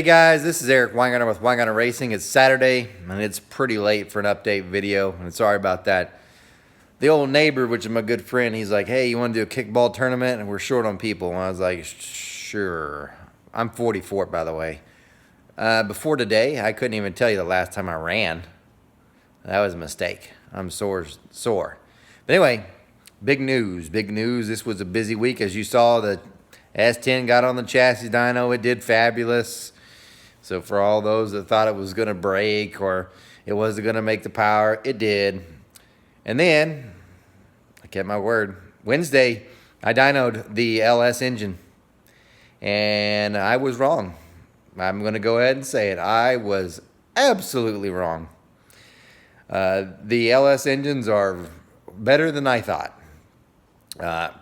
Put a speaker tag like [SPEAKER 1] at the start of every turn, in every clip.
[SPEAKER 1] Hey guys, this is Eric Weingartner with Weingartner Racing. It's Saturday and it's pretty late for an update video, and sorry about that. The old neighbor, which is my good friend, he's like, hey, you want to do a kickball tournament? And we're short on people. And I was like, sure. I'm 44, by the way. Before today, I couldn't even tell you the last time I ran. That was a mistake. I'm sore. But anyway, big news. This was a busy week. As you saw, the S10 got on the chassis dyno. It did fabulous. So for all those that thought it was going to break or it wasn't going to make the power, it did. And then, I kept my word, Wednesday, I dynoed the LS engine. And I was wrong. I'm going to go ahead and say it. I was absolutely wrong. The LS engines are better than I thought,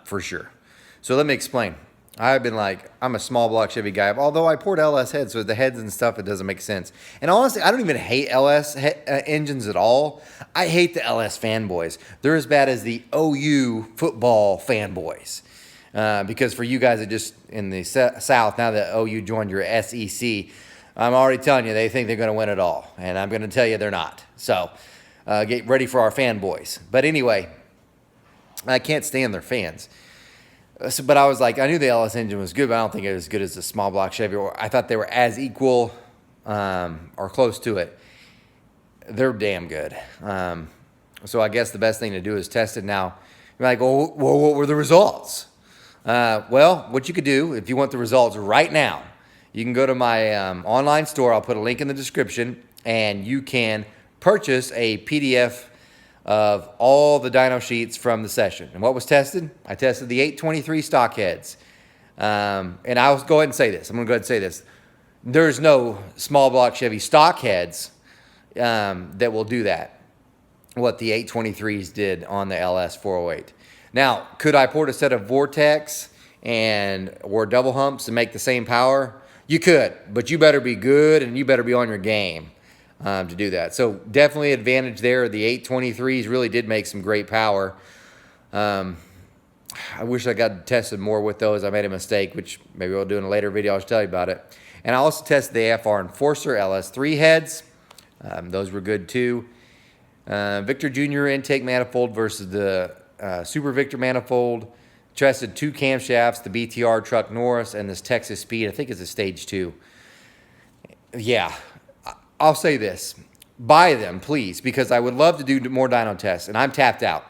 [SPEAKER 1] for sure. So let me explain. I've been like, I'm a small block Chevy guy, although I poured LS heads, so the heads and stuff, it doesn't make sense. And honestly, I don't even hate LS engines at all. I hate the LS fanboys. They're as bad as the OU football fanboys. Because for you guys that just in the South, now that OU joined your SEC, I'm already telling you, they think they're going to win it all. And I'm going to tell you they're not. So get ready for our fanboys. But anyway, I can't stand their fans. But I was like, I knew the LS engine was good, but I don't think it was as good as the small block Chevy. Or I thought they were as equal or close to it. They're damn good. So I guess the best thing to do is test it now. You're like, well, what were the results? Well, what you could do, if you want the results right now, you can go to my online store. I'll put a link in the description, and you can purchase a PDF of all the dyno sheets from the session. And what was tested? I tested the 823 stock heads. And I'll go ahead and say this. I'm going to go ahead and say this. There's no small block Chevy stock heads that will do that, what the 823s did on the LS 408. Now, could I port a set of Vortex or double humps and make the same power? You could, but you better be good and you better be on your game to do that. So definitely advantage there. The 823s really did make some great power. I wish I got tested more with those. I made a mistake, which maybe we'll do in a later video. I'll tell you about it. And I also tested the AFR Enforcer LS3 heads. Those were good too. Victor Jr. intake manifold versus the Super Victor manifold. Tested 2 camshafts, the BTR Truck Norris and this Texas Speed. I think it's a stage 2. Yeah. I'll say this, buy them, please, because I would love to do more dyno tests, and I'm tapped out.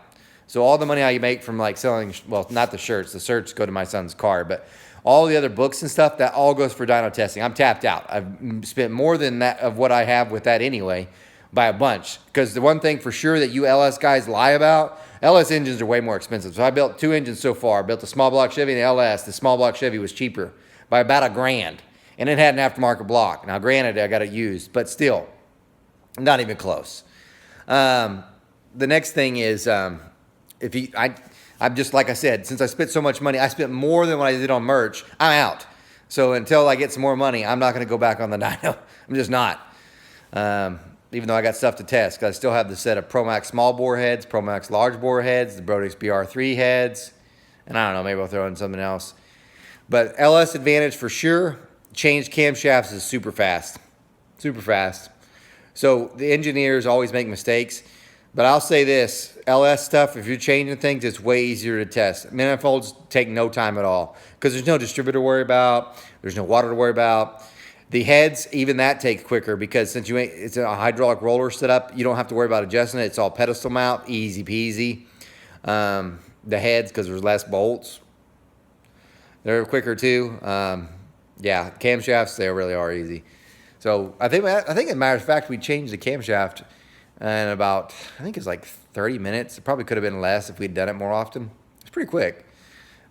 [SPEAKER 1] So all the money I make from like selling, well, not the shirts go to my son's car, but all the other books and stuff, that all goes for dyno testing. I'm tapped out. I've spent more than that of what I have with that anyway, by a bunch. Because the one thing for sure that you LS guys lie about, LS engines are way more expensive. So I built 2 engines so far. I built the small block Chevy and the LS. The small block Chevy was cheaper by about $1,000. And it had an aftermarket block. Now, granted, I got it used, but still, not even close. The next thing is, I'm just, like I said, since I spent so much money, I spent more than what I did on merch, I'm out. So until I get some more money, I'm not going to go back on the dyno. I'm just not. Even though I got stuff to test, because I still have the set of ProMax small bore heads, ProMax large bore heads, the Brodix BR3 heads, and I don't know, maybe I'll throw in something else. But LS advantage for sure. Change camshafts is super fast. So the engineers always make mistakes. But I'll say this, LS stuff, if you're changing things, it's way easier to test. Manifolds take no time at all because there's no distributor to worry about. There's no water to worry about. The heads, even that takes quicker because since it's a hydraulic roller setup, you don't have to worry about adjusting it. It's all pedestal mount, easy peasy. The heads, because there's less bolts, they're quicker too. Yeah, camshafts, they really are easy. So I think as a matter of fact, we changed the camshaft in about, I think it's like 30 minutes. It probably could have been less if we'd done it more often. It's pretty quick.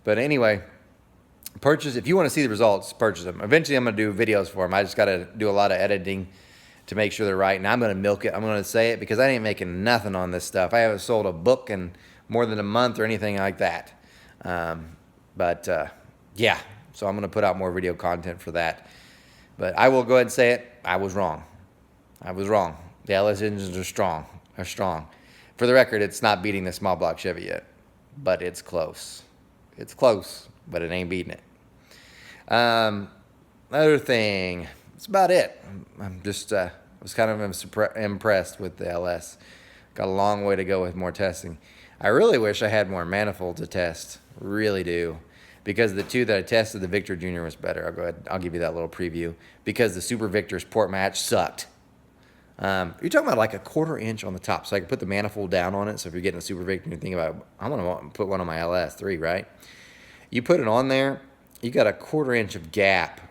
[SPEAKER 1] But anyway, if you want to see the results, purchase them. Eventually I'm going to do videos for them. I just got to do a lot of editing to make sure they're right. And I'm going to milk it. I'm going to say it because I ain't making nothing on this stuff. I haven't sold a book in more than a month or anything like that. Yeah. So I'm going to put out more video content for that. But I will go ahead and say it. I was wrong. The LS engines are strong. For the record, it's not beating the small block Chevy yet. But it's close. But it ain't beating it. Another thing. That's about it. I'm just was kind of impressed with the LS. Got a long way to go with more testing. I really wish I had more manifolds to test. Really do. Because the two that I tested, the Victor Jr. was better. I'll go ahead. I'll give you that little preview. Because the Super Victor's port match sucked. You're talking about like a 1/4 inch on the top. So I can put the manifold down on it. So if you're getting a Super Victor and you're thinking about, I want to put one on my LS3, right? You put it on there, you got a 1/4 inch of gap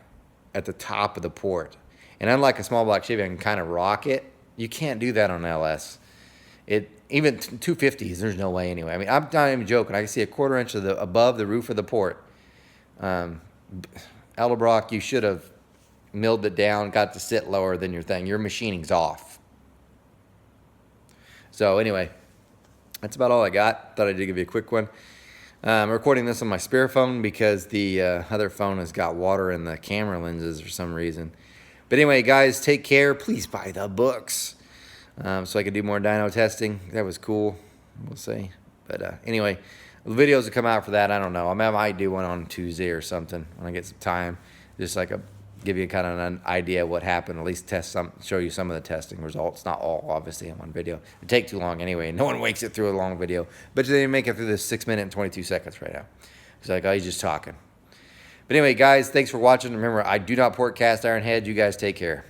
[SPEAKER 1] at the top of the port. And unlike a small block Chevy, I can kind of rock it. You can't do that on LS. Even 250s, there's no way anyway. I mean, I'm not even joking. I can see a 1/4 inch above the roof of the port. Edelbrock, you should have milled it down, got to sit lower than your thing. Your machining's off. So anyway, that's about all I got. Thought I'd give you a quick one. I'm recording this on my spare phone because the other phone has got water in the camera lenses for some reason. But anyway, guys, take care. Please buy the books. So I could do more dyno testing. That was cool, we'll see. But anyway, the videos will come out for that. I don't know. I might do one on Tuesday or something when I get some time. Just like give you kind of an idea of what happened. At least show you some of the testing results. Not all, obviously, in one video. It'd take too long anyway. No one wakes it through a long video. But they make it through this 6 minute and 22 seconds right now. It's like, oh, he's just talking. But anyway, guys, thanks for watching. Remember, I do not port cast iron heads. You guys take care.